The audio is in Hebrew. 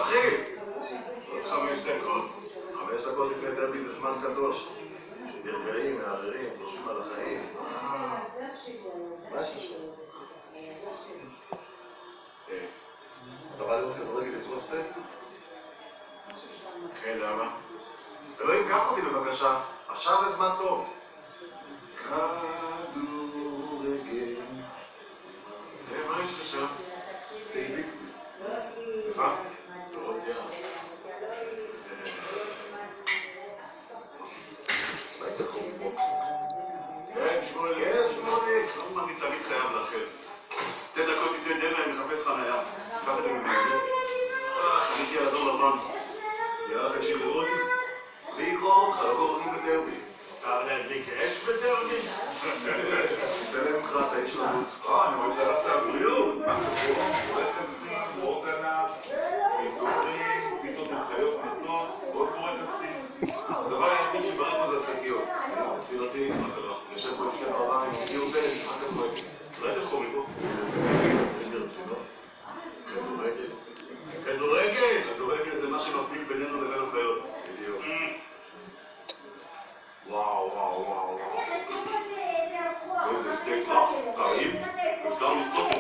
מתחיל! עוד 5 דקות. 5 דקות לפני דרבי זה זמן קדוש. נרגעים, מערערים, דורשים על החיים. מה יש לשם? אתה בא לראות כדורגל עם קוסטה? כן, למה? אלוהים, קח אותי בבקשה. עכשיו זה זמן טוב. כדורגל. מה יש לך שם? זה היביסקוס. מה? פירות יער. מה היית חום פה? כן, שמואלי. אני תמיד חייב לאחר. 2 דקות תיתן להם לחפש חניה. קח את זה ממני. חניתי על אדום לבן. יאללה, תקשיבו אותי. ויקרוא אותך, לא קוראים בדרבי. אתה להדליק אש בדרבי? תתן ממך, אתה איש למות. אני רואה שהלכת על בריאות. מה זה פה? הולך כסים, בורות ענק, מצוברים, פיתות מחיות נותנות, עוד קורא כסים. הדבר היחיד שברק זה השקיות. סבירתי, מה קרה? יושב פה לפני העולם עם סביר בן, משחק כדורגל. אולי תחומי פה? יש לי רצינות? כדורגל? כדורגל! כדורגל זה מה שמקביל בינינו לבין החיות. בדיוק. וואו. איזה שתי קלף, טעים. אפשר לצפות